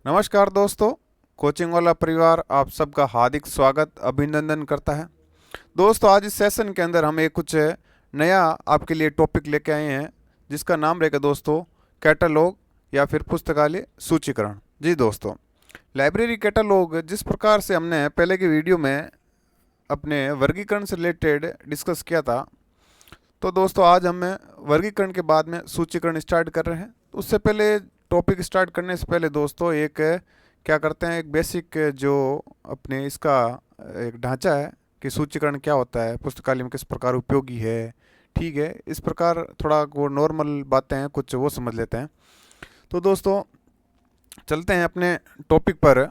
नमस्कार दोस्तों। कोचिंग वाला परिवार आप सबका हार्दिक स्वागत अभिनंदन करता है। दोस्तों आज इस सेशन के अंदर हम एक कुछ नया आपके लिए टॉपिक लेके आए हैं जिसका नाम रहेगा दोस्तों कैटलॉग या फिर पुस्तकालय सूचीकरण। जी दोस्तों, लाइब्रेरी कैटलॉग जिस प्रकार से हमने पहले की वीडियो में अपने वर्गीकरण से रिलेटेड डिस्कस किया था, तो दोस्तों आज हम वर्गीकरण के बाद में सूचीकरण स्टार्ट कर रहे हैं। उससे पहले टॉपिक स्टार्ट करने से पहले दोस्तों एक क्या करते हैं, एक बेसिक जो अपने इसका एक ढांचा है कि सूचीकरण क्या होता है, पुस्तकालय में किस प्रकार उपयोगी है। ठीक है, इस प्रकार थोड़ा वो नॉर्मल बातें हैं कुछ वो समझ लेते हैं। तो दोस्तों चलते हैं अपने टॉपिक पर।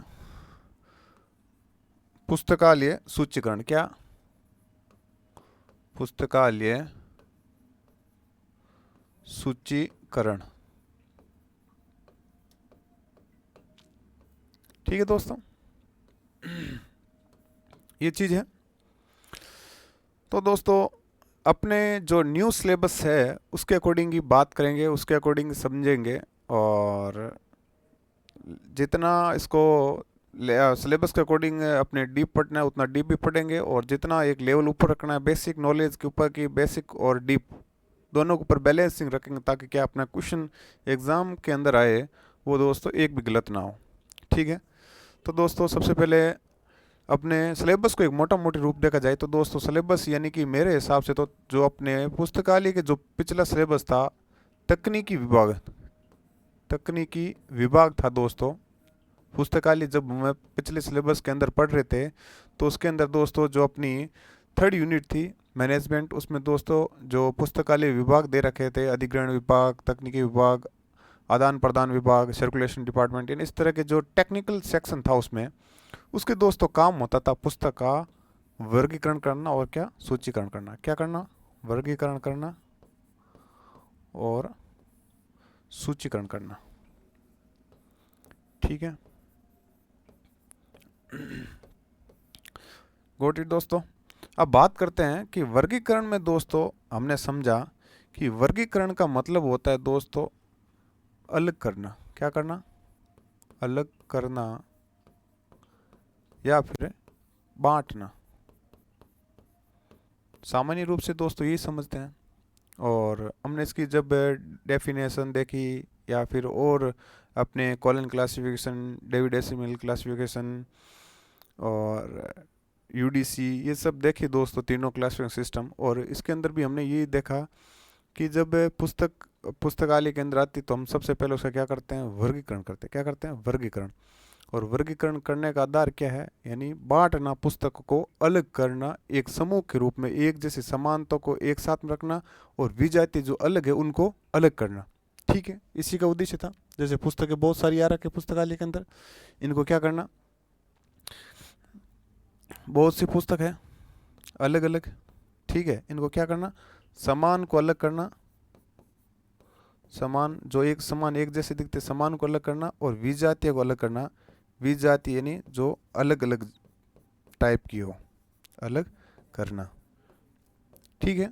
पुस्तकालय सूचीकरण क्या, पुस्तकालय सूचीकरण। ठीक है दोस्तों, ये चीज़ है। तो दोस्तों अपने जो न्यू सिलेबस है उसके अकॉर्डिंग ही बात करेंगे, उसके अकॉर्डिंग समझेंगे, और जितना इसको सिलेबस के अकॉर्डिंग अपने डीप पढ़ना है उतना डीप भी पढ़ेंगे, और जितना एक लेवल ऊपर रखना है बेसिक नॉलेज के ऊपर की बेसिक और डीप दोनों के ऊपर बैलेंसिंग रखेंगे, ताकि क्या अपना क्वेश्चन एग्ज़ाम के अंदर आए वो दोस्तों एक भी गलत ना हो। ठीक है, तो दोस्तों सबसे पहले अपने सिलेबस को एक मोटा मोटी रूप देखा जाए तो दोस्तों सिलेबस यानी कि मेरे हिसाब से तो जो अपने पुस्तकालय के जो पिछला सिलेबस था तकनीकी विभाग, तकनीकी विभाग था दोस्तों। पुस्तकालय जब मैं पिछले सिलेबस के अंदर पढ़ रहे थे तो उसके अंदर दोस्तों जो अपनी थर्ड यूनिट थी मैनेजमेंट, उसमें दोस्तों जो पुस्तकालय विभाग दे रखे थे, अधिग्रहण विभाग, तकनीकी विभाग, आदान प्रदान विभाग, सर्कुलेशन डिपार्टमेंट, इन इस तरह के जो टेक्निकल सेक्शन था उसमें उसके दोस्तों काम होता था पुस्तक का वर्गीकरण करना और क्या सूचीकरण करना। क्या करना? वर्गीकरण करना और सूचीकरण करना। ठीक है, गॉट इट दोस्तों। अब बात करते हैं कि वर्गीकरण में दोस्तों हमने समझा कि वर्गीकरण का मतलब होता है दोस्तों अलग करना। क्या करना? अलग करना या फिर बांटना। सामान्य रूप से दोस्तों यही समझते हैं, और हमने इसकी जब डेफिनेशन देखी या फिर और अपने colon classification, David decimal classification और यूडीसी, ये सब देखी दोस्तों, तीनों क्लासिफिकेशन सिस्टम, और इसके अंदर भी हमने ये देखा कि जब पुस्तकालय के अंदर आती तो हम सबसे पहले उसका क्या करते हैं? वर्गीकरण करते हैं। क्या करते हैं? वर्गीकरण। और वर्गीकरण करने का आधार क्या है? यानी बांटना, पुस्तक को अलग करना, एक समूह के रूप में एक जैसे समानता को एक साथ में रखना, और विजातीय जो अलग है उनको अलग करना। ठीक है, इसी का उद्देश्य था। जैसे पुस्तकें बहुत सारी आ रखी है पुस्तकालय के अंदर, इनको क्या करना? बहुत सी पुस्तक है अलग अलग, ठीक है, इनको क्या करना? समान को अलग करना, समान जो एक समान एक जैसे दिखते समान को अलग करना, और विजातीय को अलग करना। विजातीय यानी जो अलग अलग टाइप की हो, अलग करना। ठीक है,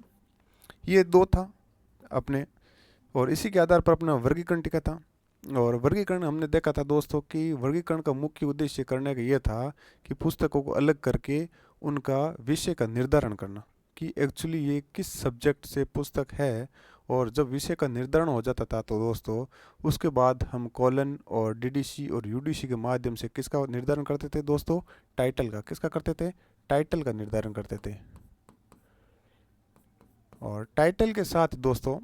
ये दो था अपने, और इसी के आधार पर अपना वर्गीकरण टिका था। और वर्गीकरण हमने देखा था दोस्तों कि वर्गीकरण का मुख्य उद्देश्य करने का यह था कि पुस्तकों को अलग करके उनका विषय का निर्धारण करना कि एक्चुअली ये किस सब्जेक्ट से पुस्तक है। और जब विषय का निर्धारण हो जाता था तो दोस्तों उसके बाद हम कॉलन और डीडीसी और यूडीसी के माध्यम से किसका निर्धारण करते थे दोस्तों? टाइटल का। किसका करते थे? टाइटल का निर्धारण करते थे। और टाइटल के साथ दोस्तों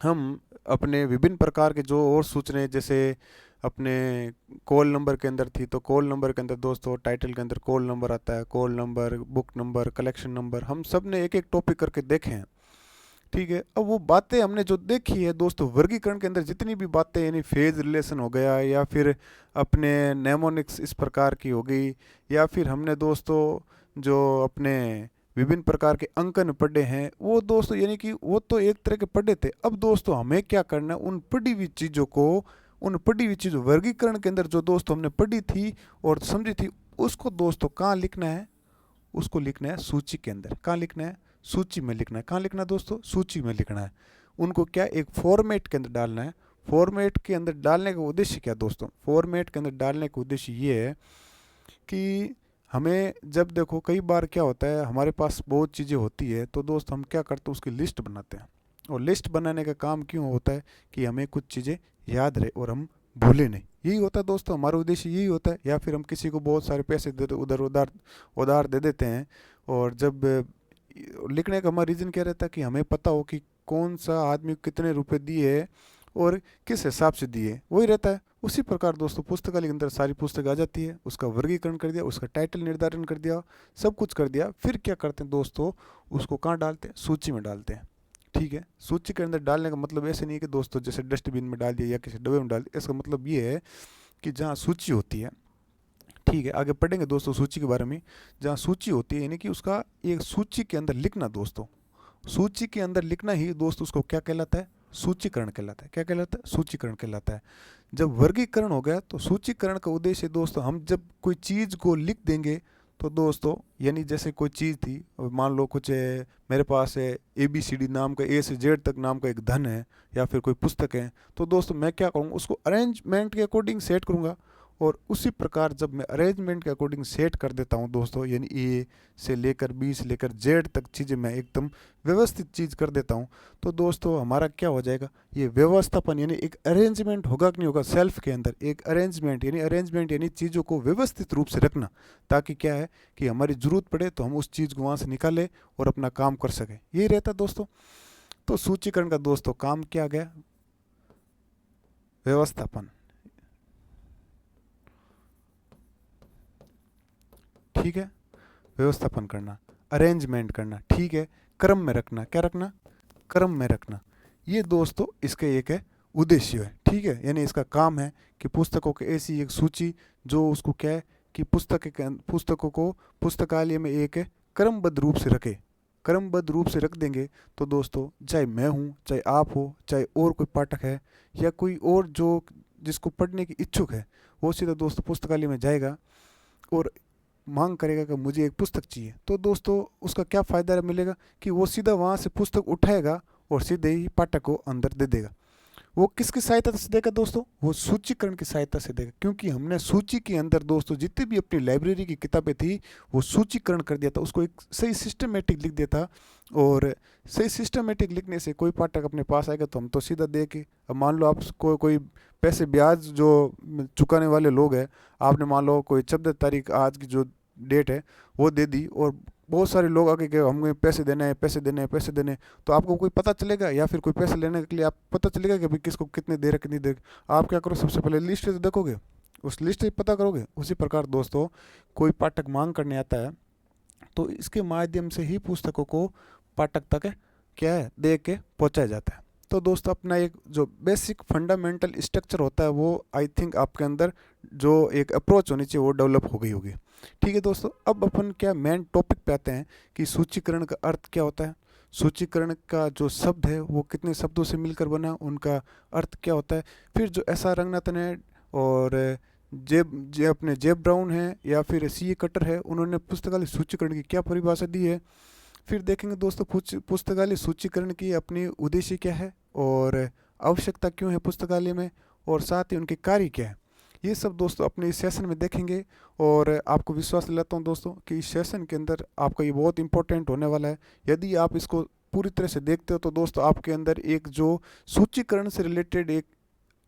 हम अपने विभिन्न प्रकार के जो और सूचनाएं, जैसे अपने कॉल नंबर के अंदर थी तो कॉल नंबर के अंदर दोस्तों टाइटल के अंदर कॉल नंबर आता है, call number, book number, collection number, हम सब ने एक एक टॉपिक करके देखे हैं। ठीक है, अब वो बातें हमने जो देखी है दोस्तों वर्गीकरण के अंदर जितनी भी बातें, यानी फेज रिलेशन हो गया या फिर अपने नेमोनिक्स इस प्रकार की हो गई, या फिर हमने दोस्तों जो अपने विभिन्न प्रकार के अंकन पढ़े हैं वो दोस्तों, यानी कि वो तो एक तरह के पढ़े थे। अब दोस्तों हमें क्या करना है? उन पढ़ी हुई चीज़ों को, उन पढ़ी हुई चीज़ों वर्गीकरण के अंदर जो दोस्तों हमने पढ़ी थी और समझी थी उसको दोस्तों कहाँ लिखना है? उसको लिखना है सूची के अंदर। कहाँ लिखना है? सूची में लिखना है। कहाँ लिखना है दोस्तों? सूची में लिखना है। उनको क्या एक फॉर्मेट के अंदर डालना है। फॉर्मेट के अंदर डालने का उद्देश्य क्या दोस्तों? फॉर्मेट के अंदर डालने का उद्देश्य ये है कि हमें जब देखो कई बार क्या होता है, हमारे पास बहुत चीज़ें होती है तो दोस्त हम क्या करते हैं, उसकी लिस्ट बनाते हैं। और लिस्ट बनाने का काम क्यों होता है? कि हमें कुछ चीज़ें याद रहे और हम भूले नहीं। यही होता है दोस्तों, हमारा उद्देश्य यही होता है। या फिर हम किसी को बहुत सारे पैसे दे उधर उधार उधार दे देते हैं, और जब लिखने का हमारा रीज़न क्या रहता है कि हमें पता हो कि कौन सा आदमी कितने रुपए दिए है और किस हिसाब से दिए, वही रहता है। उसी प्रकार दोस्तों पुस्तकालय के अंदर सारी पुस्तक आ जाती है, उसका वर्गीकरण कर दिया, उसका टाइटल निर्धारण कर दिया, सब कुछ कर दिया। फिर क्या करते हैं दोस्तों, उसको कहाँ डालते हैं? सूची में डालते हैं। ठीक है, सूची के अंदर डालने का मतलब ऐसे नहीं है कि दोस्तों जैसे डस्टबिन में डाल दिया या किसी डब्बे में डाल दिया। इसका मतलब ये है कि जहाँ सूची होती है, ठीक है, आगे पढ़ेंगे दोस्तों सूची के बारे में। जहाँ सूची होती है यानी कि उसका एक सूची के अंदर लिखना दोस्तों, सूची के अंदर लिखना ही दोस्त उसको क्या कहलाता है? सूचीकरण कहलाता है। क्या कहलाता है? सूचीकरण कहलाता है। जब वर्गीकरण हो गया तो सूचीकरण का उद्देश्य दोस्तों, हम जब कोई चीज़ को लिख देंगे तो दोस्तों, यानी जैसे कोई चीज़ थी, मान लो कुछ है, मेरे पास है ABCD नाम का, A से Z तक नाम का एक धन है, या फिर कोई पुस्तक है, तो दोस्तों मैं क्या करूँगा, उसको अरेंजमेंट के अकॉर्डिंग सेट करूँगा। और उसी प्रकार जब मैं अरेंजमेंट के अकॉर्डिंग सेट कर देता हूँ दोस्तों, यानी A से लेकर B से लेकर Z तक चीज़ें मैं एकदम व्यवस्थित चीज़ कर देता हूँ, तो दोस्तों हमारा क्या हो जाएगा? ये व्यवस्थापन यानी एक अरेंजमेंट होगा कि नहीं होगा? सेल्फ के अंदर एक अरेंजमेंट यानी चीज़ों को व्यवस्थित रूप से रखना, ताकि क्या है कि हमारी ज़रूरत पड़े तो हम उस चीज़ को वहाँ से निकालें और अपना काम कर सकें। यही रहता है दोस्तों। तो सूचीकरण का दोस्तों काम क्या आ गया? व्यवस्थापन। ठीक है, व्यवस्थापन करना, अरेंजमेंट करना, ठीक है, क्रम में रखना। क्या रखना? क्रम में रखना। ये दोस्तों इसके एक है उद्देश्य है। ठीक है, यानी इसका काम है कि पुस्तकों की ऐसी एक सूची जो उसको क्या है कि पुस्तकों को पुस्तकालय में एक क्रमबद्ध रूप से रखे। क्रमबद्ध रूप से रख देंगे तो दोस्तों, चाहे मैं हूँ, चाहे आप हो, चाहे और कोई पाठक है, या कोई और जो जिसको पढ़ने की इच्छुक है, वो सीधा दोस्तों पुस्तकालय में जाएगा और मांग करेगा कि मुझे एक पुस्तक चाहिए। तो दोस्तों उसका क्या फ़ायदा मिलेगा कि वो सीधा वहाँ से पुस्तक उठाएगा और सीधे ही पाठक को अंदर दे देगा। वो किसकी सहायता से देगा दोस्तों? वो सूचीकरण की सहायता से देगा, क्योंकि हमने सूची के अंदर दोस्तों जितनी भी अपनी लाइब्रेरी की किताबें थी वो सूचीकरण कर दिया था, उसको एक सही सिस्टमेटिक लिख दिया था। और सही सिस्टमेटिक लिखने से कोई पाठक अपने पास आएगा तो हम तो सीधा दे के, अब मान लो आप कोई पैसे ब्याज जो चुकाने वाले लोग हैं, आपने मान लो कोई 14 तारीख आज की जो डेट है वो दे दी, और बहुत सारे लोग आके कहे हमें पैसे देने हैं, पैसे देने हैं, पैसे देने हैं, तो आपको कोई पता चलेगा? या फिर कोई पैसे लेने के लिए आप पता चलेगा कि भाई किसको कितने दे रहे कितनी देर? आप क्या करो, सबसे पहले लिस्ट तो देखोगे, उस लिस्ट से पता करोगे। उसी प्रकार दोस्तों कोई पाठक मांग करने आता है तो इसके माध्यम से ही पुस्तकों को पाठक तक क्या है दे के पहुँचाया जाता है। तो दोस्तों अपना एक जो बेसिक फंडामेंटल स्ट्रक्चर होता है वो आई थिंक आपके अंदर जो एक अप्रोच होनी चाहिए वो डेवलप हो गई होगी। ठीक है दोस्तों, अब अपन क्या मेन टॉपिक पे आते हैं कि सूचीकरण का अर्थ क्या होता है। सूचीकरण का जो शब्द है वो कितने शब्दों से मिलकर बना, उनका अर्थ क्या होता है। फिर जो SR रंगनाथन है और अपने जेब ब्राउन है या फिर CA कटर है, उन्होंने पुस्तकालय सूचीकरण की क्या परिभाषा दी है। फिर देखेंगे दोस्तों पुस्तकालय सूचीकरण की अपनी उद्देश्य क्या है और आवश्यकता क्यों है पुस्तकालय में, और साथ ही उनके कार्य क्या है। ये सब दोस्तों अपने इस सेशन में देखेंगे, और आपको विश्वास दिलाता हूँ दोस्तों कि इस सेशन के अंदर आपका ये बहुत इंपॉर्टेंट होने वाला है। यदि आप इसको पूरी तरह से देखते हो तो दोस्तों आपके अंदर एक जो सूचीकरण से रिलेटेड एक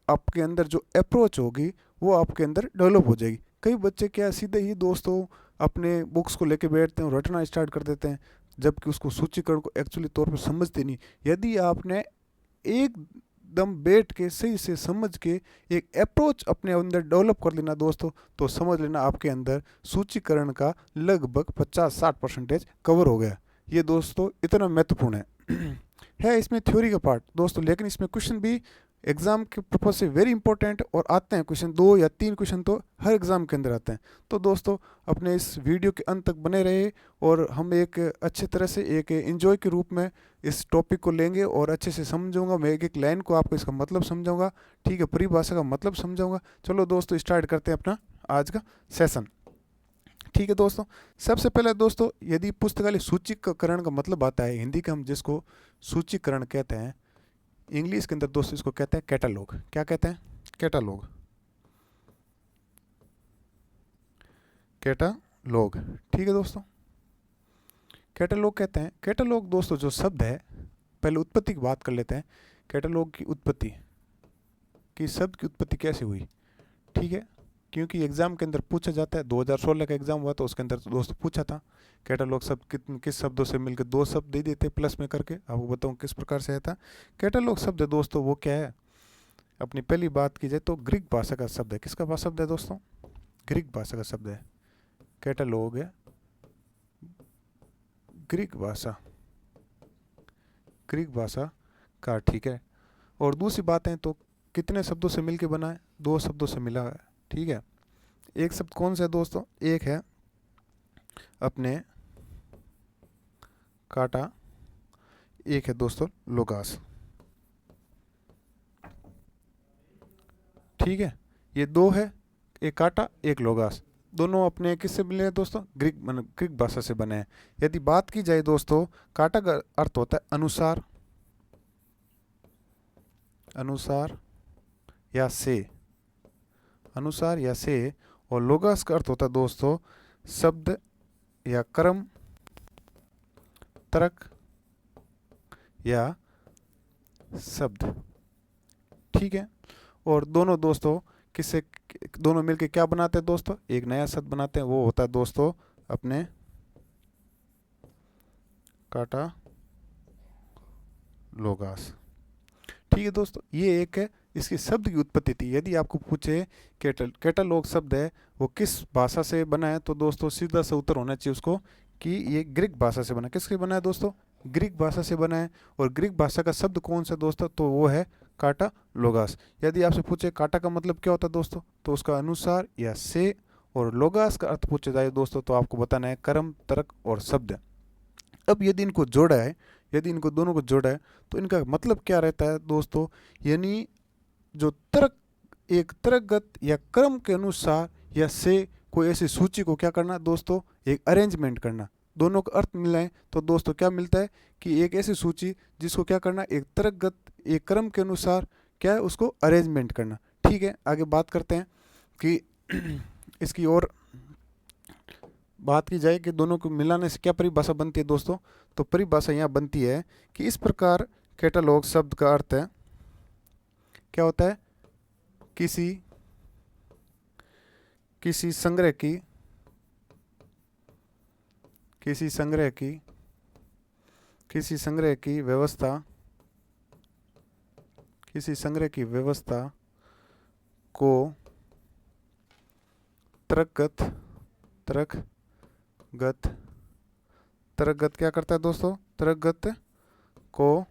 आपके अंदर जो अप्रोच होगी वो आपके अंदर डेवलप हो जाएगी। कई बच्चे क्या सीधे ही दोस्तों अपने बुक्स को लेके बैठते हैं और रटना स्टार्ट कर देते हैं, जबकि उसको सूचीकरण को एक्चुअली तौर पर समझते नहीं। यदि आपने एकदम बैठ के सही से समझ के एक अप्रोच अपने अंदर डेवलप कर लेना दोस्तों, तो समझ लेना आपके अंदर सूचीकरण का लगभग 50-60% कवर हो गया। ये दोस्तों इतना महत्वपूर्ण है है इसमें थ्योरी का पार्ट दोस्तों, लेकिन इसमें क्वेश्चन भी एग्जाम के पर्पज से वेरी इंपॉर्टेंट और आते हैं क्वेश्चन, 2 या 3 क्वेश्चन तो हर एग्जाम के अंदर आते हैं। तो दोस्तों अपने इस वीडियो के अंत तक बने रहे और हम एक अच्छे तरह से एक एंजॉय के रूप में इस टॉपिक को लेंगे और अच्छे से समझूंगा। मैं एक एक लाइन को आपको इसका मतलब समझाऊंगा, ठीक है, परिभाषा का मतलब समझाऊंगा। चलो दोस्तों स्टार्ट करते हैं अपना आज का सेशन। ठीक है दोस्तों, सबसे पहले दोस्तों यदि पुस्तकालय सूचीकरण का मतलब आता है, हिंदी का हम जिसको सूचीकरण कहते हैं, इंग्लिश के अंदर दोस्तों इसको कहते हैं कैटलॉग। क्या कहते हैं? कैटलॉग। कैटलॉग, ठीक है दोस्तों। कैटलॉग कहते हैं, कैटलॉग दोस्तों जो शब्द है, पहले उत्पत्ति की बात कर लेते हैं। कैटलॉग की उत्पत्ति, कि शब्द की उत्पत्ति कैसे हुई, ठीक है, क्योंकि एग्जाम के अंदर पूछा जाता है। 2016 का एग्जाम हुआ तो उसके अंदर दोस्तों पूछा था कैटलॉग शब्द किस शब्दों से मिलकर दो शब्द दे देते प्लस में करके। आपको बताऊं किस प्रकार से आया था। कैटलॉग शब्द है दोस्तों, वो क्या है? अपनी पहली बात की जाए तो ग्रीक भाषा का शब्द है। किसका शब्द है दोस्तों? ग्रीक भाषा का शब्द है कैटलॉग, है ग्रीक भाषा, ग्रीक भाषा का, ठीक है। और दूसरी बात है तो कितने शब्दों से मिलके बना है? दो शब्दों से मिला है, ठीक है। एक शब्द कौन सा है दोस्तों? एक है अपने काटा, एक है दोस्तों लोगास, ठीक है। ये दो है, एक काटा एक लोगास, दोनों अपने किससे मिले हैं दोस्तों? ग्रीक भाषा से बने हैं। यदि बात की जाए दोस्तों, काटा का अर्थ होता है अनुसार, अनुसार या से, अनुसार या से। और लोगास का अर्थ होता है दोस्तों शब्द या क्रम, तर्क या शब्द, ठीक है। और दोनों दोस्तों किससे, दोनों मिलके क्या बनाते हैं दोस्तों? एक नया शब्द बनाते हैं, वो होता है दोस्तों अपने काटा लोगास, ठीक है दोस्तों। ये एक है इसकी शब्द की उत्पत्ति थी। यदि आपको पूछे कैटलॉग शब्द है वो किस भाषा से बना है, तो दोस्तों सीधा सा उत्तर होना चाहिए उसको कि ये ग्रीक भाषा से बना है। किससे बना है दोस्तों? ग्रीक भाषा से बना है। और ग्रीक भाषा का शब्द कौन सा दोस्तों? तो वो है काटा लोगास। यदि आपसे पूछे काटा का मतलब क्या होता है दोस्तों, तो उसका अनुसार या से, और लोगास का अर्थ पूछा जाए दोस्तों तो आपको बताना है कर्म, तर्क और शब्द। अब यदि इनको जोड़ा है, यदि इनको दोनों को जोड़ा है तो इनका मतलब क्या रहता है दोस्तों? यानी जो तर्क, एक तर्कगत या क्रम के अनुसार या से कोई ऐसी सूची को क्या करना दोस्तों? एक अरेंजमेंट करना। दोनों का अर्थ मिलाएं तो दोस्तों क्या मिलता है कि एक ऐसी सूची जिसको क्या करना, एक तर्कगत, एक क्रम के अनुसार क्या है उसको अरेंजमेंट करना, ठीक है। आगे बात करते हैं कि इसकी और बात की जाए कि दोनों को मिलाने से क्या परिभाषा बनती है दोस्तों। तो परिभाषा यहाँ बनती है कि इस प्रकार कैटलॉग शब्द का अर्थ है, क्या होता है? किसी किसी संग्रह की, किसी संग्रह की, किसी संग्रह की व्यवस्था, किसी संग्रह की व्यवस्था को तर्कगत, तर्कगत, तर्कगत क्या करता है दोस्तों? तर्कगत को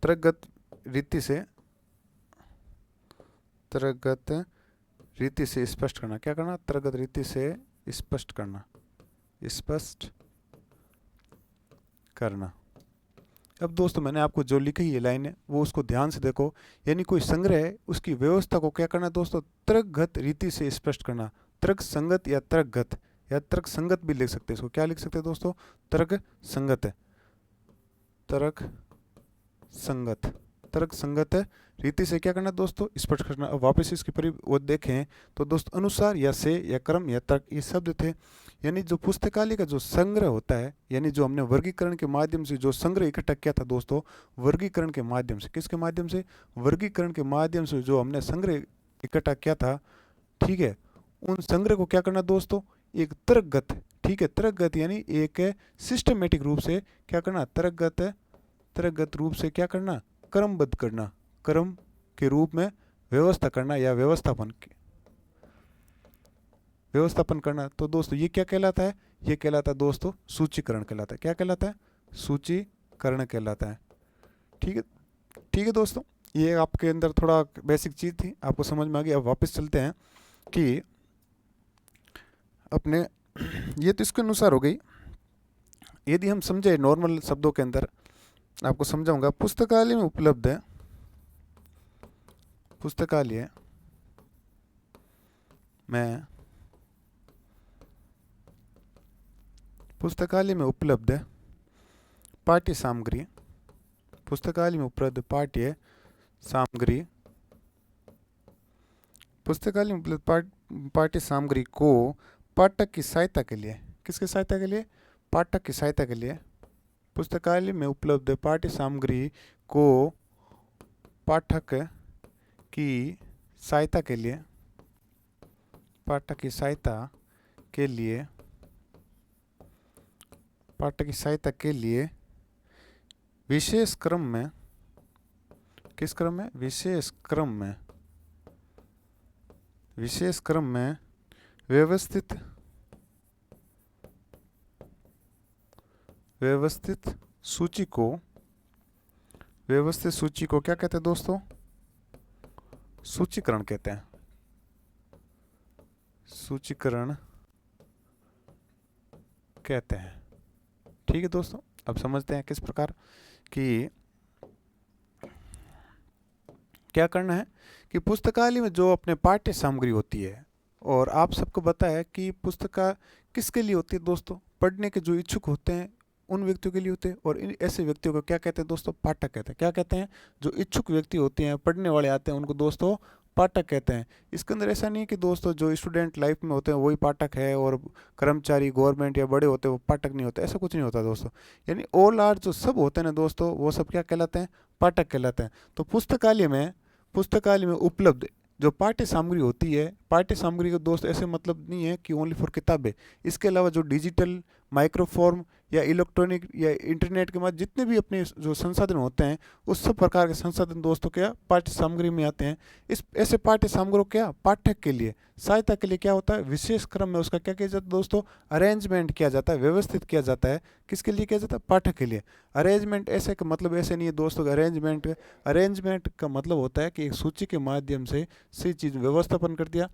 तर्कगत रीति से, तर्कगत रीति से स्पष्ट करना। क्या करना? तर्कगत रीति से स्पष्ट करना, स्पष्ट करना। अब दोस्तों मैंने आपको जो लिखी ये लाइन है वो उसको ध्यान से देखो। यानी कोई संग्रह है उसकी व्यवस्था को क्या करना दोस्तों? तर्कगत रीति से स्पष्ट करना। तर्क संगत या तर्कगत या तर्क संगत भी लिख सकते हैं इसको। क्या लिख सकते हैं दोस्तों? तर्क संगत है, तर्क संगत, तर्क संगत रीति से क्या करना दोस्तों? स्पष्ट करना। अब वापस इसकी वो देखें तो दोस्तों अनुसार या से या क्रम या तर्क ये शब्द थे। यानी जो पुस्तकालय का जो संग्रह होता है, यानी जो हमने वर्गीकरण के माध्यम से जो संग्रह इकट्ठा किया था दोस्तों, वर्गीकरण के माध्यम से, किसके माध्यम से? वर्गीकरण के माध्यम से जो हमने संग्रह इकट्ठा किया था, ठीक है, उन संग्रह को क्या करना दोस्तों? एक तर्कगत, ठीक है, तर्कगत यानी एक सिस्टमेटिक रूप से क्या करना? तर्कगत, तर्कगत रूप से क्या करना? क्रमबद्ध करना, क्रम के रूप में व्यवस्था करना या व्यवस्थापन करना। तो दोस्तों ये क्या कहलाता है? ये कहलाता है दोस्तों सूचीकरण कहलाता है। क्या कहलाता है? सूचीकरण कहलाता है, ठीक है। ठीक है दोस्तों, ये आपके अंदर थोड़ा बेसिक चीज़ थी, आपको समझ में आ गई। अब वापस चलते हैं कि अपने ये तो इसके अनुसार हो गई। यदि हम समझे नॉर्मल शब्दों के अंदर, आपको समझाऊंगा। पुस्तकालय में उपलब्ध है, पुस्तकालय में, पुस्तकालय में उपलब्ध पाठ्य सामग्री, पुस्तकालय में उपलब्ध पाठ्य सामग्री, पुस्तकालय में उपलब्ध पाठ्य सामग्री को पाठक की सहायता के लिए, किसकी सहायता के लिए? पाठक की सहायता के लिए। पुस्तकालय में उपलब्ध पाठ्य सामग्री को पाठक की सहायता के लिए, पाठक की सहायता के लिए, पाठक की सहायता के लिए विशेष क्रम में, किस क्रम में? विशेष क्रम में, विशेष क्रम में व्यवस्थित सूची को, व्यवस्थित सूची को क्या कहते हैं दोस्तों? सूचीकरण कहते हैं। सूचीकरण कहते हैं। ठीक है दोस्तों, अब समझते हैं किस प्रकार कि क्या करना है कि पुस्तकालय में जो अपने पाठ्य सामग्री होती है, और आप सबको पता है कि पुस्तक किसके लिए होती है दोस्तों? पढ़ने के जो इच्छुक होते हैं उन व्यक्तियों के लिए होते हैं, और इन ऐसे व्यक्तियों को क्या कहते हैं दोस्तों? पाठक कहते हैं। क्या कहते हैं? जो इच्छुक व्यक्ति होते हैं, पढ़ने वाले आते हैं, उनको दोस्तों पाठक कहते हैं। इसके अंदर ऐसा नहीं है कि दोस्तों जो स्टूडेंट लाइफ में होते हैं वही पाठक है और कर्मचारी गवर्नमेंट या बड़े होते हैं वो पाठक नहीं होते, ऐसा कुछ नहीं होता दोस्तों। यानी ऑल आर जो सब होते हैं ना दोस्तों, वो सब क्या कहलाते हैं? पाठक कहलाते हैं। तो पुस्तकालय में उपलब्ध जो पाठ्य सामग्री होती है, पाठ्य सामग्री का दोस्त ऐसे मतलब नहीं है कि ओनली फॉर किताबें, इसके अलावा जो डिजिटल, माइक्रोफॉर्म या इलेक्ट्रॉनिक या इंटरनेट के माध्यम जितने भी अपने जो संसाधन होते हैं, उस सब प्रकार के संसाधन दोस्तों क्या पाठ्य सामग्री में आते हैं। इस ऐसे पाठ्य सामग्री क्या पाठक के लिए सहायता के लिए क्या होता है? विशेष क्रम में उसका क्या किया जाता है दोस्तों? अरेंजमेंट किया जाता है, व्यवस्थित किया जाता है। किसके लिए किया जाता है? पाठक के लिए। अरेंजमेंट ऐसे का मतलब ऐसे नहीं है दोस्तों, अरेंजमेंट का मतलब होता है कि एक सूची के माध्यम से सही चीज़ व्यवस्थापन कर दिया।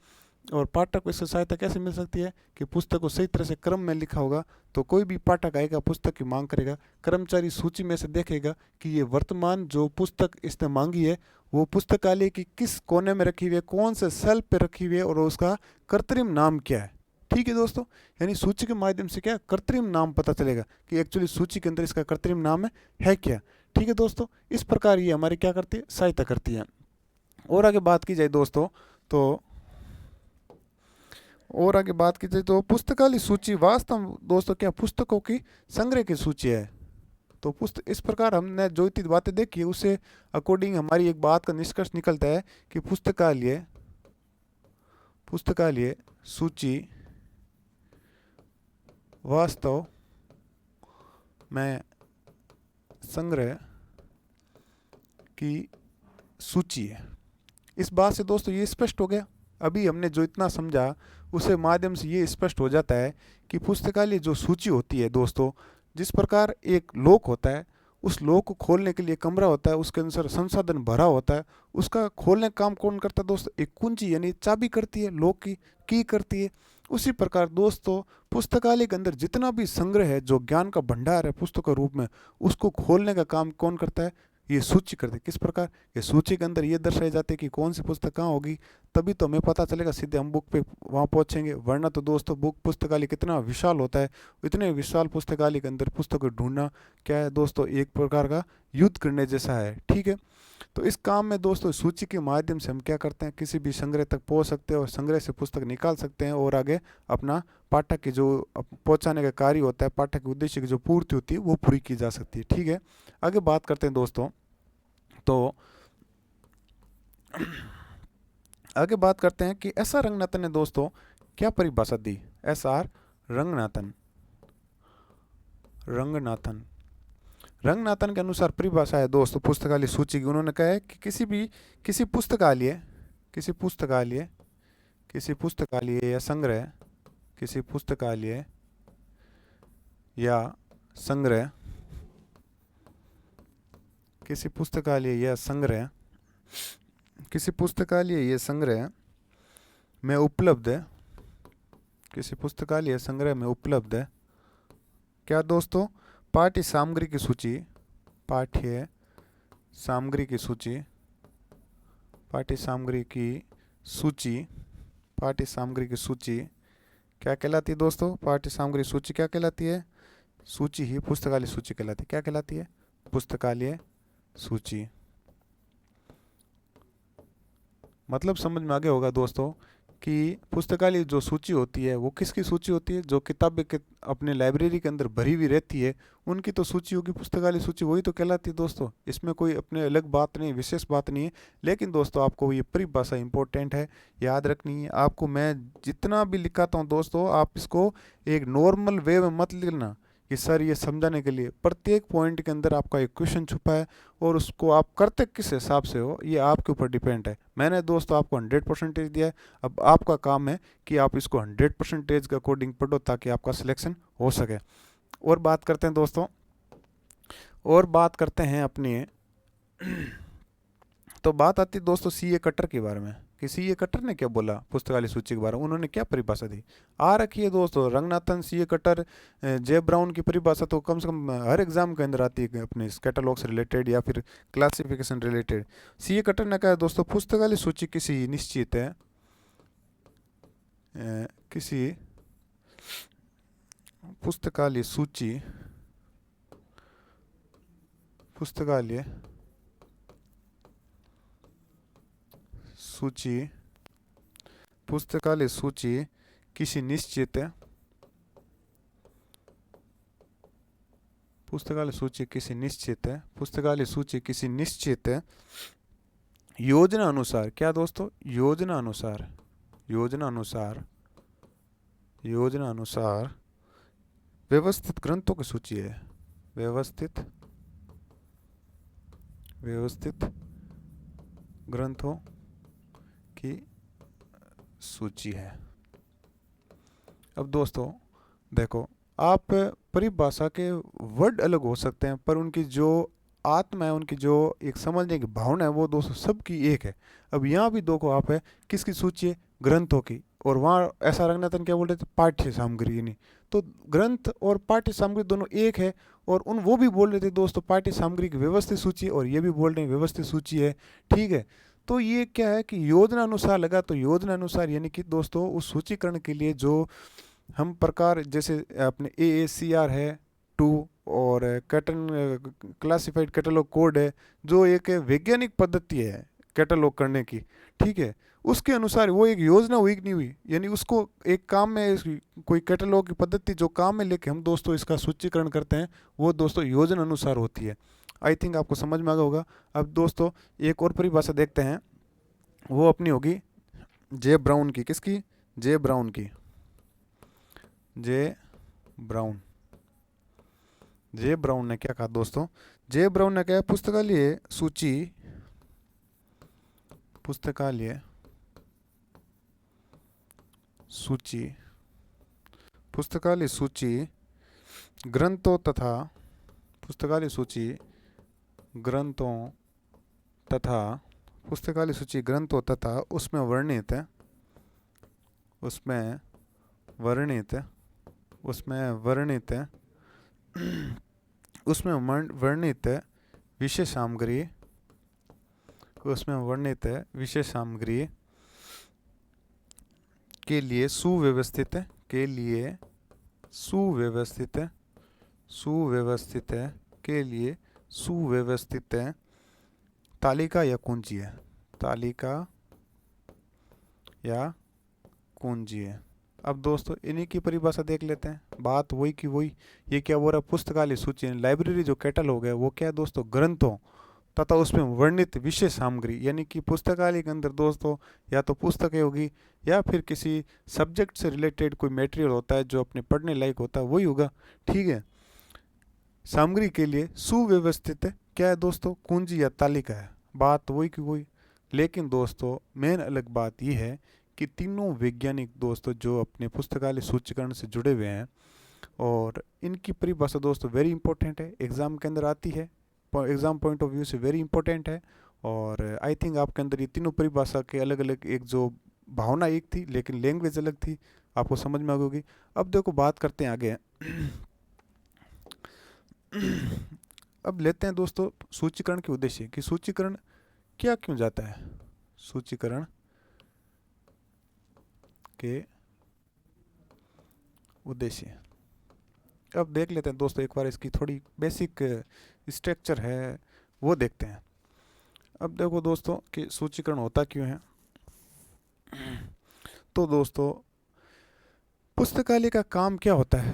और पाठक को इससे सहायता कैसे मिल सकती है कि पुस्तक को सही तरह से क्रम में लिखा होगा, तो कोई भी पाठक आएगा पुस्तक की मांग करेगा, कर्मचारी सूची में से देखेगा कि ये वर्तमान जो पुस्तक इसने मांगी है वो पुस्तकालय की किस कोने में रखी हुई है, कौन से शेल्फ पे रखी हुई है, और उसका कृत्रिम नाम क्या है। ठीक है दोस्तों, यानी सूची के माध्यम से क्या कृत्रिम नाम पता चलेगा कि एक्चुअली सूची के अंदर इसका कृत्रिम नाम है क्या। ठीक है दोस्तों, इस प्रकार ये हमारी क्या करती है? सहायता करती है। और आगे बात की जाए दोस्तों तो पुस्तकालय सूची वास्तव में दोस्तों क्या पुस्तकों की संग्रह की सूची है। तो पुस्तक इस प्रकार हमने जो इतनी बातें देखी है उससे अकॉर्डिंग हमारी एक बात का निष्कर्ष निकलता है कि पुस्तकालय सूची वास्तव में संग्रह की सूची है। इस बात से दोस्तों ये स्पष्ट हो गया, अभी हमने जो इतना समझा उसके माध्यम से ये स्पष्ट हो जाता है कि पुस्तकालय जो सूची होती है दोस्तों, जिस प्रकार एक लॉक होता है, उस लॉक को खोलने के लिए कमरा होता है, उसके अनुसार संसाधन भरा होता है, उसका खोलने का काम कौन करता है दोस्तों? एक कुंजी यानी चाबी करती है, लॉक की करती है। उसी प्रकार दोस्तों पुस्तकालय के अंदर जितना भी संग्रह है, जो ज्ञान का भंडार है पुस्तक के रूप में, उसको खोलने का काम कौन करता है? ये सूची करते। किस प्रकार? ये सूची के अंदर ये दर्शाए जाते हैं कि कौन सी पुस्तक कहाँ होगी, तभी तो हमें पता चलेगा, सीधे हम बुक पे वहाँ पहुँचेंगे। वरना तो दोस्तों पुस्तकालय कितना विशाल होता है, इतने विशाल पुस्तकालय के अंदर पुस्तक को ढूंढना क्या है दोस्तों? एक प्रकार का युद्ध करने जैसा है। ठीक है, तो इस काम में दोस्तों सूची के माध्यम से हम क्या करते हैं? किसी भी संग्रह तक पहुँच सकते हैं और संग्रह से पुस्तक निकाल सकते हैं, और आगे अपना पाठक की जो पहुँचाने का कार्य होता है, पाठक के उद्देश्य की जो पूर्ति होती है वो पूरी की जा सकती है। ठीक है, आगे बात करते हैं दोस्तों। तो आगे बात करते हैं कि एस आर रंगनाथन ने दोस्तों क्या परिभाषा दी। एस आर रंगनाथन के अनुसार परिभाषा है दोस्तों पुस्तकालय सूची की। उन्होंने कहा है कि किसी पुस्तकालय या संग्रह किसी पुस्तकालय या संग्रह में उपलब्ध क्या दोस्तों? पाठ्य सामग्री की सूची क्या कहलाती है दोस्तों? पाठ्य सामग्री सूची क्या कहलाती है? सूची ही पुस्तकालय सूची कहलाती है। क्या कहलाती है? पुस्तकालय सूची, मतलब समझ में आ गया होगा दोस्तों कि पुस्तकालय जो सूची होती है वो किसकी सूची होती है, जो किताबें के अपने लाइब्रेरी के अंदर भरी हुई रहती है उनकी तो सूची होगी, पुस्तकालय सूची वही तो कहलाती है दोस्तों। इसमें कोई अपने अलग बात नहीं, विशेष बात नहीं है। लेकिन दोस्तों आपको ये परिभाषा इंपॉर्टेंट है, याद रखनी है आपको। मैं जितना भी लिखाता हूँ दोस्तों, आप इसको एक नॉर्मल वे में मत लिखना कि सर ये समझाने के लिए। प्रत्येक पॉइंट के अंदर आपका एक क्वेश्चन छुपा है और उसको आप करते किस हिसाब से हो ये आपके ऊपर डिपेंड है। मैंने दोस्तों आपको 100% दिया है, अब आपका काम है कि आप इसको 100% के अकॉर्डिंग पढ़ो ताकि आपका सिलेक्शन हो सके। और बात करते हैं दोस्तों, और बात करते हैं अपनी तो बात आती है दोस्तों सीए कटर के बारे में कि सीए कटर ने क्या बोला पुस्तकालय सूची के बारे में, उन्होंने क्या परिभाषा दी। आ रखी है दोस्तों रंगनाथन, सीए कटर, जे ब्राउन की परिभाषा तो कम से कम हर एग्जाम के अंदर आती है अपने इस कैटलॉग से रिलेटेड या फिर क्लासिफिकेशन रिलेटेड। सीए कटर ने कहा दोस्तों पुस्तकालय सूची किसी निश्चित है किसी पुस्तकालय सूची पुस्तकालय सूची पुस्तकालय सूची किसी निश्चित पुस्तकालय सूची किसी निश्चित पुस्तकालय सूची किसी निश्चित योजना अनुसार, क्या दोस्तों, योजना अनुसार, योजना अनुसार, योजना अनुसार व्यवस्थित ग्रंथों की सूची है, व्यवस्थित व्यवस्थित ग्रंथों की सूची है। अब दोस्तों देखो, आप परिभाषा के वर्ड अलग हो सकते हैं पर उनकी जो आत्मा है, उनकी जो एक समझने की भावना है वो दोस्तों सबकी एक है। अब यहाँ भी देखो आप है किसकी सूची है, ग्रंथों की, और वहाँ ऐसा रंगनाथन क्या बोल रहे थे, पाठ्य सामग्री नहीं। तो ग्रंथ और पाठ्य सामग्री दोनों एक है, और उन वो भी बोल रहे थे दोस्तों पाठ्य सामग्री की व्यवस्थित सूची, और ये भी बोल रहे हैं व्यवस्थित सूची है, ठीक है। तो ये क्या है कि योजना अनुसार लगा, तो योजना अनुसार यानी कि दोस्तों उस सूचीकरण के लिए जो हम प्रकार जैसे अपने AACR है 2 और कैटन क्लासिफाइड कैटलॉग कोड है जो एक वैज्ञानिक पद्धति है कैटलॉग करने की, ठीक है। उसके अनुसार वो एक योजना हुई कि नहीं हुई, यानी उसको एक काम में कोई कैटलॉग की पद्धति जो काम में लेके हम दोस्तों इसका सूचीकरण करते हैं वो दोस्तों योजना अनुसार होती है। आई थिंक आपको समझ में आ गया होगा। अब दोस्तों एक और परिभाषा देखते हैं, वो अपनी होगी जे ब्राउन की, किसकी, जे ब्राउन की, जे ब्राउन। जे ब्राउन ने क्या कहा दोस्तों, जे ब्राउन ने कहा पुस्तकालय सूची, पुस्तकालय सूची, पुस्तकालय सूची ग्रंथों तथा, पुस्तकालय सूची ग्रंथों तथा, पुस्तकालय सूची ग्रंथों तथा उसमें वर्णित, उसमें वर्णित, उसमें वर्णित उसमें वर्णित विषय सामग्री, उसमें वर्णित विषय सामग्री के लिए सुव्यवस्थित, के लिए सुव्यवस्थित, सुव्यवस्थित के लिए सुव्यवस्थित तालिका या कुंजी है, तालिका या कुंजी है। अब दोस्तों इन्हीं की परिभाषा देख लेते हैं, बात वही की वही। ये क्या बोल रहा है, पुस्तकालय सूची लाइब्रेरी जो कैटलॉग है वो क्या है दोस्तों, ग्रंथों तथा उसमें वर्णित विषय सामग्री, यानी कि पुस्तकालय के अंदर दोस्तों या तो पुस्तकें होगी या फिर किसी सब्जेक्ट से रिलेटेड कोई मटेरियल होता है जो अपने पढ़ने लायक होता है वही होगा, ठीक है। सामग्री के लिए सुव्यवस्थित क्या है दोस्तों, कुंजी या तालिका है, बात वही की वही। लेकिन दोस्तों मेन अलग बात यह है कि तीनों वैज्ञानिक दोस्तों जो अपने पुस्तकालय सूचीकरण से जुड़े हुए हैं और इनकी परिभाषा दोस्तों वेरी इंपॉर्टेंट है, एग्जाम के अंदर आती है, एग्जाम पॉइंट ऑफ व्यू से वेरी इंपॉर्टेंट है। और आई थिंक आपके अंदर ये तीनों परिभाषा के अलग अलग, एक जो भावना एक थी लेकिन लैंग्वेज अलग थी, आपको समझ में आ गई। अब देखो बात करते हैं आगे अब लेते हैं दोस्तों सूचीकरण के उद्देश्य कि सूचीकरण क्या क्यों जाता है, सूचीकरण के उद्देश्य। अब देख लेते हैं दोस्तों एक बार इसकी थोड़ी बेसिक स्ट्रक्चर है वो देखते हैं। अब देखो दोस्तों कि सूचीकरण होता क्यों है। तो दोस्तों पुस्तकालय का काम क्या होता है,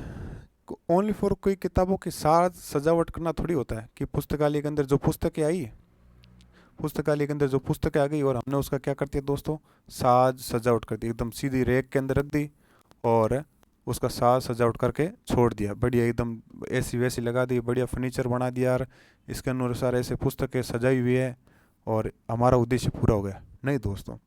ओनली फॉर कोई किताबों के साथ सजावट करना थोड़ी होता है कि पुस्तकालय के अंदर जो पुस्तकें आई, पुस्तकालय के अंदर जो पुस्तकें आ गई और हमने उसका क्या करती है दोस्तों, साज सजावट कर दी, एकदम सीधी रैक के अंदर रख दी और उसका साज सजावट करके छोड़ दिया, बढ़िया एकदम ऐसी वैसी लगा दी, बढ़िया फर्नीचर बना दिया यार, इसके अनुसार ऐसे पुस्तकें सजाई हुई है और हमारा उद्देश्य पूरा हो गया। नहीं दोस्तों,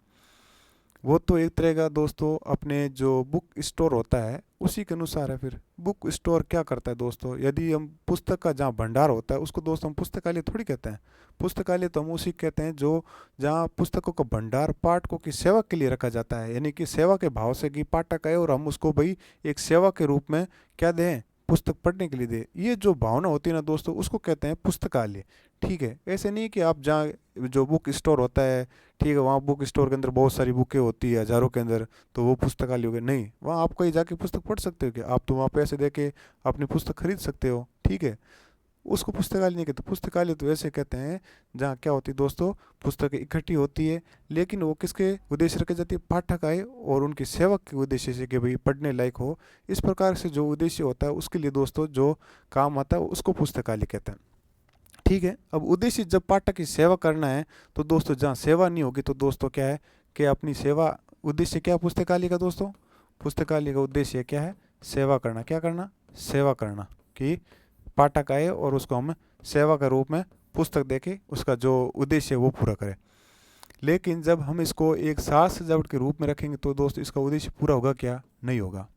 वो तो एक तरह का दोस्तों अपने जो बुक स्टोर होता है उसी के अनुसार है। फिर बुक स्टोर क्या करता है दोस्तों, यदि हम पुस्तक का जहाँ भंडार होता है उसको दोस्तों हम पुस्तकालय थोड़ी कहते हैं। पुस्तकालय तो हम उसी कहते हैं जो जहाँ पुस्तकों का भंडार पाठकों की सेवा के लिए रखा जाता है, यानी कि सेवा के भाव से कि पाठक आए और हम उसको भाई एक सेवा के रूप में क्या दें, पुस्तक पढ़ने के लिए दे, ये जो भावना होती है ना दोस्तों उसको कहते हैं पुस्तकालय। ठीक है, ऐसे नहीं कि आप जहाँ जो बुक स्टोर होता है, ठीक है, वहाँ बुक स्टोर के अंदर बहुत सारी बुकें होती है हज़ारों के अंदर, तो वो पुस्तकालय हो गए। नहीं, वहाँ आप कहीं जाके पुस्तक पढ़ सकते हो क्या, आप तो वहाँ पैसे दे के अपनी पुस्तक खरीद सकते हो। ठीक है, उसको पुस्तकालय नहीं कहते। पुस्तकालय तो ऐसे कहते हैं जहाँ क्या होती है दोस्तों, पुस्तकें इकट्ठी होती है, लेकिन वो किसके उद्देश्य रखी जाती है, पाठक आए और उनकी सेवा के उद्देश्य से कि भाई पढ़ने लायक हो, इस प्रकार से जो उद्देश्य होता है उसके लिए दोस्तों जो काम आता है उसको पुस्तकालय कहते हैं। ठीक है, अब उद्देश्य जब पाठक की सेवा करना है तो दोस्तों जहाँ सेवा नहीं होगी तो दोस्तों क्या है कि अपनी सेवा, उद्देश्य क्या है पुस्तकालय का दोस्तों, पुस्तकालय का उद्देश्य क्या है, सेवा करना। क्या करना, सेवा करना, कि पाठक आए और उसको हम सेवा के रूप में पुस्तक देके उसका जो उद्देश्य है वो पूरा करें। लेकिन जब हम इसको एक साज सजावट के रूप में रखेंगे तो दोस्तों इसका उद्देश्य पूरा होगा क्या, नहीं होगा।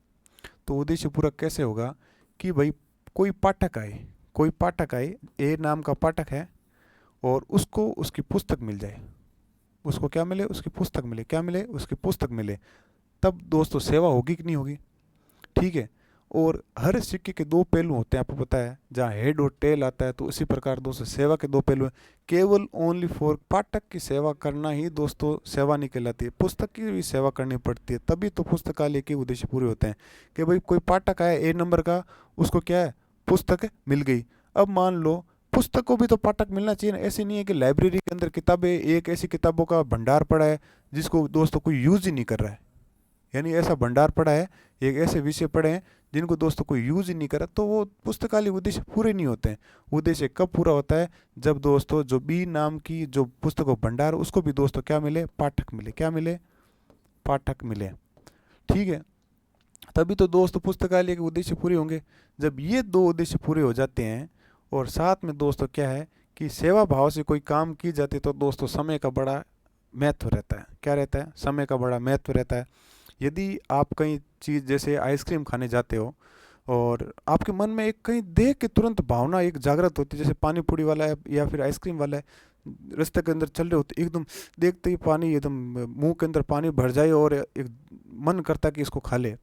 तो उद्देश्य पूरा कैसे होगा कि भाई कोई पाठक आए, कोई पाठक आए, ए नाम का पाठक है और उसको उसकी पुस्तक मिल जाए, उसको क्या मिले, उसकी पुस्तक मिले, क्या मिले, उसकी पुस्तक मिले, तब दोस्तों सेवा होगी कि नहीं होगी। ठीक है, और हर सिक्के के दो पहलू होते हैं, आपको पता है, जहाँ हेड और टेल आता है तो उसी प्रकार दोस्तों सेवा के दो पहलू हैं। केवल ओनली फॉर पाठक की सेवा करना ही दोस्तों सेवा नहीं कहलाती है, पुस्तक की भी सेवा करनी पड़ती है, तभी तो पुस्तकालय के उद्देश्य पूरे होते हैं। कि भाई कोई पाठक आया ए नंबर का, उसको क्या है, पुस्तक मिल गई। अब मान लो पुस्तक को भी तो पाठक मिलना चाहिए ना, ऐसे नहीं है कि लाइब्रेरी के अंदर किताबें, एक ऐसी किताबों का भंडार पड़ा है जिसको दोस्तों कोई यूज ही नहीं कर रहा है, यानी ऐसा भंडार पड़ा है, एक ऐसे विषय पड़े हैं जिनको दोस्तों कोई यूज ही नहीं करा, तो वो पुस्तकालय उद्देश्य पूरे नहीं होते हैं। उद्देश्य कब पूरा होता है, जब दोस्तों जो बी नाम की जो पुस्तकों भंडार उसको भी दोस्तों क्या मिले, पाठक मिले, क्या मिले, पाठक मिले। ठीक है, तभी तो दोस्तों पुस्तकालय के उद्देश्य पूरे होंगे। जब ये दो उद्देश्य पूरे हो जाते हैं और साथ में दोस्तों क्या है कि सेवा भाव से कोई काम की जाती है तो दोस्तों समय का बड़ा महत्व रहता है। क्या रहता है, समय का बड़ा महत्व रहता है। यदि आप कहीं चीज़ जैसे आइसक्रीम खाने जाते हो और आपके मन में एक कहीं देख के तुरंत भावना एक जागृत होती है, जैसे पानी पूरी वाला है या फिर आइसक्रीम वाला है, रास्ते के अंदर चल रहे होते एकदम देखते ही पानी एकदम मुंह के अंदर पानी भर जाए और एक मन करता कि इसको खा ले,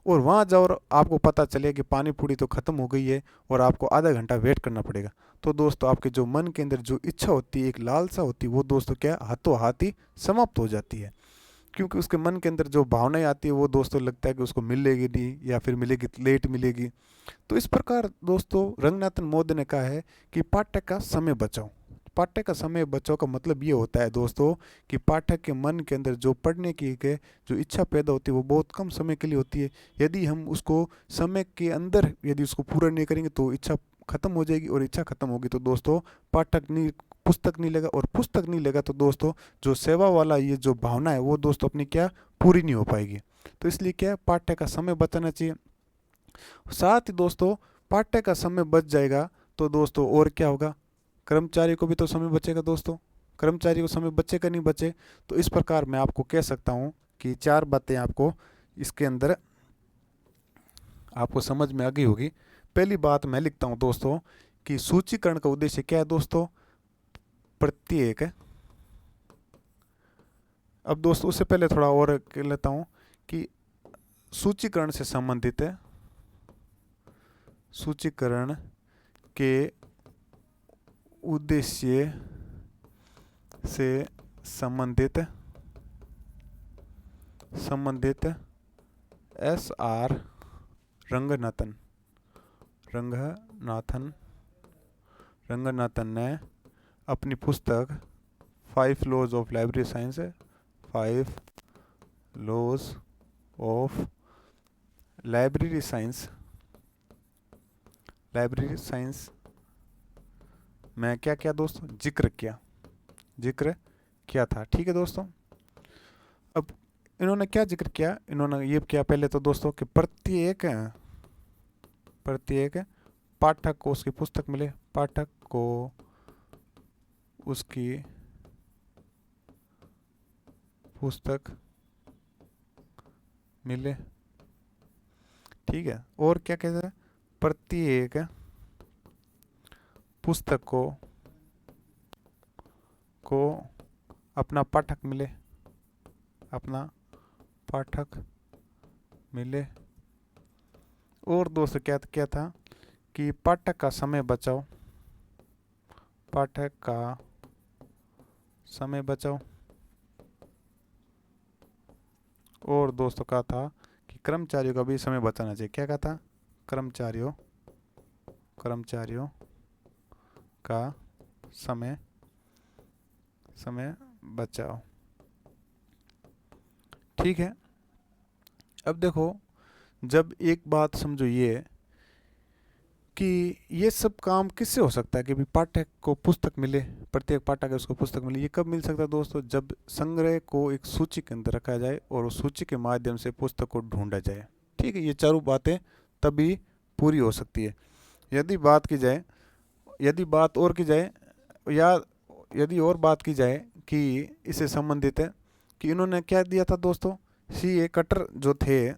और वहाँ जाओ और आपको पता चले कि पानी पूरी तो ख़त्म हो गई है और आपको आधा घंटा वेट करना पड़ेगा, तो दोस्तों आपके जो मन के अंदर जो इच्छा होती है, एक लालसा होती है, वो दोस्तों क्या हाथों हाथ ही समाप्त हो जाती है। क्योंकि उसके मन के अंदर जो भावनाएं आती है वो दोस्तों लगता है कि उसको मिलेगी नहीं या फिर मिलेगी लेट मिलेगी। तो इस प्रकार दोस्तों रंगनाथन महोदय ने कहा है कि पाठक का समय बचाओ। पाठक का समय बचाओ का मतलब ये होता है दोस्तों कि पाठक के मन के अंदर जो पढ़ने की के जो इच्छा पैदा होती है वो बहुत कम समय के लिए होती है। यदि हम उसको समय के अंदर यदि उसको पूरा नहीं करेंगे तो इच्छा खत्म हो जाएगी, और इच्छा खत्म होगी तो दोस्तों पाठक नहीं, पुस्तक नहीं लेगा, और पुस्तक नहीं लेगा तो दोस्तों जो सेवा वाला ये जो भावना है वो दोस्तों अपनी क्या पूरी नहीं हो पाएगी। तो इसलिए क्या है, पाठ्य का समय बचाना चाहिए। साथ ही दोस्तों पाठ्य का समय बच जाएगा तो दोस्तों और क्या होगा, कर्मचारी को भी तो समय बचेगा दोस्तों, कर्मचारी को समय बचेगा नहीं बचे। तो इस प्रकार मैं आपको कह सकता हूँ कि चार बातें आपको इसके अंदर आपको समझ में आ गई होगी। पहली बात मैं लिखता हूँ दोस्तों कि सूचीकरण का उद्देश्य क्या है दोस्तों, प्रत्येक, अब दोस्तों उससे पहले थोड़ा और कह लेता हूँ कि सूचीकरण से संबंधित है, सूचीकरण के उद्देश्य से संबंधित संबंधित एस आर रंगनाथन रंगनाथन रंगनाथन ने अपनी पुस्तक 5 लॉज ऑफ लाइब्रेरी साइंस है, 5 laws of library science, library science में क्या किया दोस्तों, जिक्र किया था। ठीक है दोस्तों। अब इन्होंने क्या जिक्र किया, इन्होंने ये किया पहले तो दोस्तों कि प्रत्येक पाठक को उसकी पुस्तक मिले, पाठक को उसकी पुस्तक मिले। ठीक है। और क्या कहते हैं, प्रत्येक पुस्तक को अपना पाठक मिले, अपना पाठक मिले। और दोस्तों क्या था कि पाठक का समय बचाओ, पाठक का समय बचाओ। और दोस्तों कहा था कि कर्मचारियों का भी समय बचाना चाहिए। क्या कहा था, कर्मचारियों का समय बचाओ। ठीक है। अब देखो, जब एक बात समझो ये कि ये सब काम किससे हो सकता है कि भी पाठक को पुस्तक मिले, प्रत्येक पाठक है उसको पुस्तक मिले। ये कब मिल सकता है दोस्तों, जब संग्रह को एक सूची के अंदर रखा जाए और उस सूची के माध्यम से पुस्तक को ढूंढा जाए। ठीक है। ये चारों बातें तभी पूरी हो सकती है। यदि बात और की जाए, या यदि और बात की जाए कि इससे संबंधित है कि इन्होंने क्या दिया था दोस्तों, सीए कटर जो थे,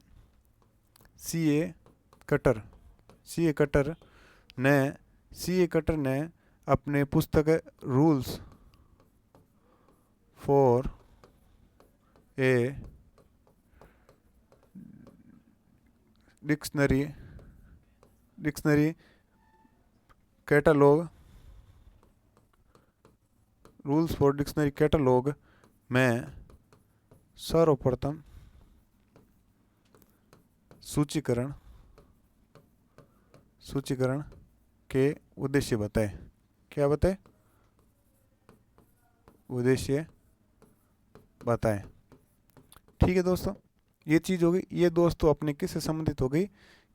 सीए कटर ने अपने पुस्तक rules for a dictionary catalogue, rules for dictionary catalogue में सर्वप्रथम सूचीकरण के उद्देश्य बताए। क्या बताए, उद्देश्य बताए। ठीक है दोस्तों, ये चीज़ होगी। ये दोस्तों अपने किससे संबंधित हो गई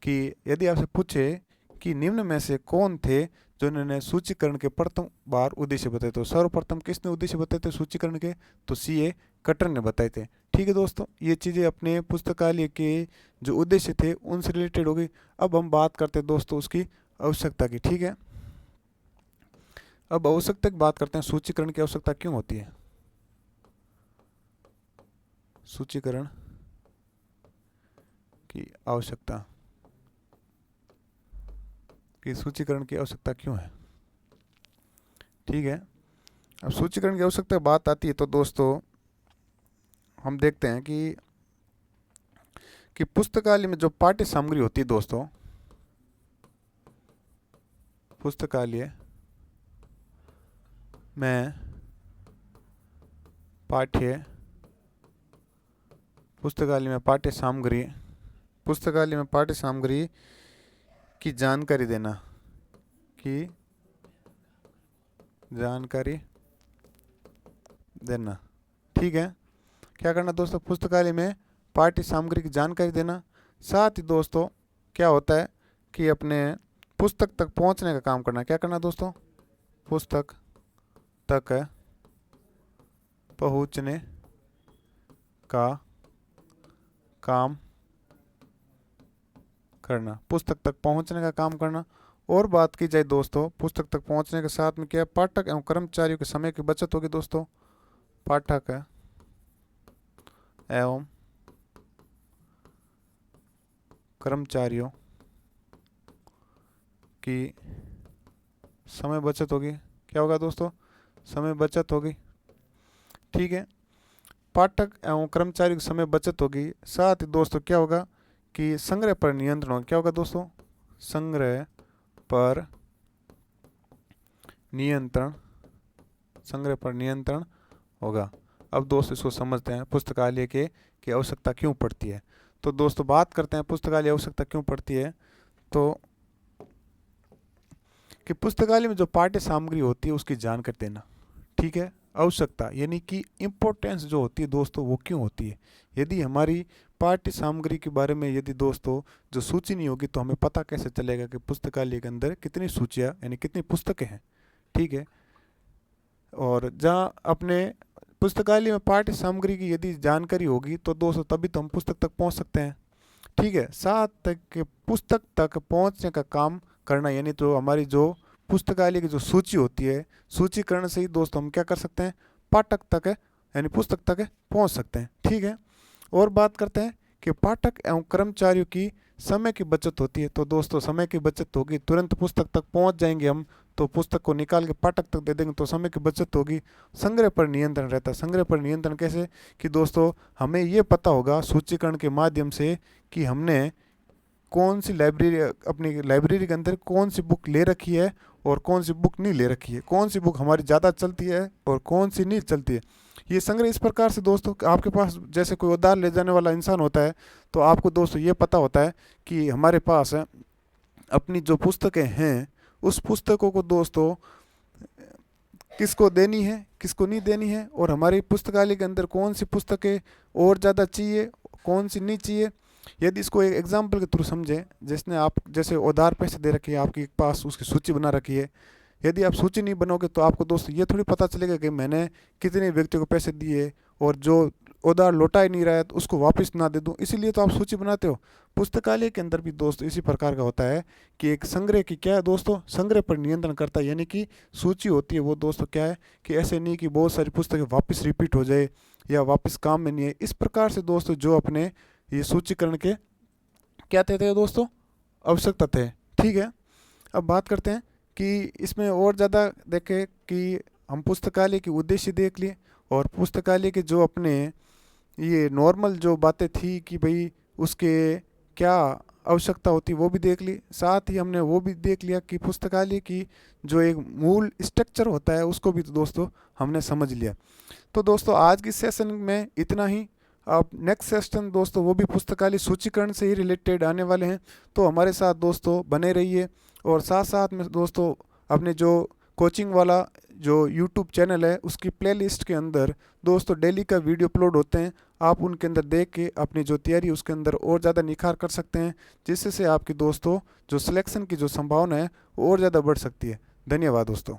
कि यदि आपसे पूछे कि निम्न में से कौन थे जो इन्होंने सूचीकरण के प्रथम बार उद्देश्य बताए, तो सर्वप्रथम किसने उद्देश्य बताए थे सूचीकरण के, तो सीए कटर ने बताए थे। ठीक है दोस्तों, ये चीज़ें अपने पुस्तकालय के जो उद्देश्य थे उनसे रिलेटेड हो गई। अब हम बात करते हैं दोस्तों उसकी आवश्यकता की। ठीक है। अब आवश्यकता की बात करते हैं, सूचीकरण की आवश्यकता क्यों होती है, सूचीकरण की आवश्यकता, कि सूचीकरण की आवश्यकता क्यों है। ठीक है। अब सूचीकरण की आवश्यकता बात आती है तो दोस्तों हम देखते हैं कि पुस्तकालय में जो पाठ्य सामग्री होती है दोस्तों, पुस्तकालय में पाठ्य सामग्री की जानकारी देना। ठीक है। क्या करना दोस्तों, पुस्तकालय में पाठ्य सामग्री की जानकारी देना। साथ ही दोस्तों क्या होता है कि अपने पुस्तक तक पहुंचने का काम करना। क्या करना दोस्तों, पुस्तक तक पहुंचने का काम करना, पुस्तक तक पहुंचने का काम करना। और बात की जाए दोस्तों, पुस्तक तक पहुंचने के साथ में क्या, पाठक एवं कर्मचारियों के समय की बचत होगी दोस्तों। पाठक एवं कर्मचारियों की समय बचत होगी। क्या होगा दोस्तों, समय बचत होगी। ठीक है। पाठक एवं कर्मचारियों की समय बचत होगी। साथ ही दोस्तों क्या होगा कि संग्रह पर नियंत्रण होगा। क्या होगा दोस्तों, संग्रह पर नियंत्रण होगा। अब दोस्तों इसको समझते हैं पुस्तकालय की आवश्यकता क्यों पड़ती है। तो दोस्तों बात करते हैं पुस्तकालय आवश्यकता क्यों पड़ती है। तो कि पुस्तकालय में जो पाठ्य सामग्री होती है उसकी जानकारी देना। ठीक है, आवश्यकता यानी कि इम्पोर्टेंस जो होती है दोस्तों वो क्यों होती है। यदि हमारी पाठ्य सामग्री के बारे में यदि दोस्तों जो सूची नहीं होगी तो हमें पता कैसे चलेगा कि पुस्तकालय के अंदर कितनी सूचियाँ यानी कितनी पुस्तकें हैं। ठीक है, और जहाँ अपने पुस्तकालय में पाठ्य सामग्री की यदि जानकारी होगी तो दोस्तों तभी तो हम पुस्तक तक पहुँच सकते हैं। ठीक है, साथ तक के पुस्तक तक पहुंचने का काम करना यानी तो हमारी जो पुस्तकालय की जो सूची होती है, सूचीकरण से ही दोस्तों हम क्या कर सकते हैं, पाठक तक यानी पुस्तक तक पहुंच सकते हैं। ठीक है, और बात करते हैं कि पाठक एवं कर्मचारियों की समय की बचत होती है। तो दोस्तों समय की बचत होगी, तुरंत पुस्तक तक पहुंच जाएंगे हम, तो पुस्तक को निकाल के पाठक तक दे देंगे तो समय की बचत होगी। संग्रह पर नियंत्रण रहता है। संग्रह पर नियंत्रण कैसे कि दोस्तों हमें ये पता होगा सूचीकरण के माध्यम से कि हमने कौन सी लाइब्रेरी अपनी लाइब्रेरी के अंदर कौन सी बुक ले रखी है और कौन सी बुक नहीं ले रखी है, कौन सी बुक हमारी ज़्यादा चलती है और कौन सी नहीं चलती है। ये संग्रह इस प्रकार से दोस्तों आपके पास जैसे कोई उधार ले जाने वाला इंसान होता है तो आपको दोस्तों ये पता होता है कि हमारे पास अपनी जो पुस्तकें हैं उस पुस्तकों को दोस्तों किसको देनी है किसको नहीं देनी है, और हमारी पुस्तकालय के अंदर कौन सी पुस्तकें और ज़्यादा चाहिए कौन सी नहीं चाहिए। यदि इसको एक एग्जाम्पल के थ्रू समझें, जिसने आप जैसे उधार पैसे दे रखे हैं आपके पास उसकी सूची बना रखी है, यदि आप सूची नहीं बनाओगे तो आपको दोस्तों ये थोड़ी पता चलेगा कि मैंने कितने व्यक्ति को पैसे दिए और जो उधार लौटा ही नहीं रहा है तो उसको वापस ना दे दूं, इसीलिए तो आप सूची बनाते हो। पुस्तकालय के अंदर भी दोस्तों इसी प्रकार का होता है कि एक संग्रह की क्या है दोस्तों, संग्रह पर नियंत्रण करता है। यानी कि सूची होती है वो दोस्तों क्या है कि ऐसे नहीं कि बहुत सारी पुस्तकें वापस रिपीट हो जाए या वापस काम में नहीं है। इस प्रकार से दोस्तों जो अपने ये सूचीकरण के क्या थे दोस्तों, आवश्यकता थे। ठीक है, अब बात करते हैं कि इसमें और ज़्यादा देखें कि हम पुस्तकालय की उद्देश्य देख लिए और पुस्तकालय के जो अपने ये नॉर्मल जो बातें थी कि भाई उसके क्या आवश्यकता होती वो भी देख ली। साथ ही हमने वो भी देख लिया कि पुस्तकालय की जो एक मूल स्ट्रक्चर होता है उसको भी तो दोस्तों हमने समझ लिया। तो दोस्तों आज की सेशन में इतना ही। अब नेक्स्ट सेशन दोस्तों वो भी पुस्तकालय सूचीकरण से ही रिलेटेड आने वाले हैं, तो हमारे साथ दोस्तों बने रहिए। और साथ साथ में दोस्तों अपने जो कोचिंग वाला जो यूट्यूब चैनल है उसकी प्लेलिस्ट के अंदर दोस्तों डेली का वीडियो अपलोड होते हैं, आप उनके अंदर देख के अपनी जो तैयारी उसके अंदर और ज़्यादा निखार कर सकते हैं, जिससे से आपकी दोस्तों जो सिलेक्शन की जो संभावना है वो और ज़्यादा बढ़ सकती है। धन्यवाद दोस्तों।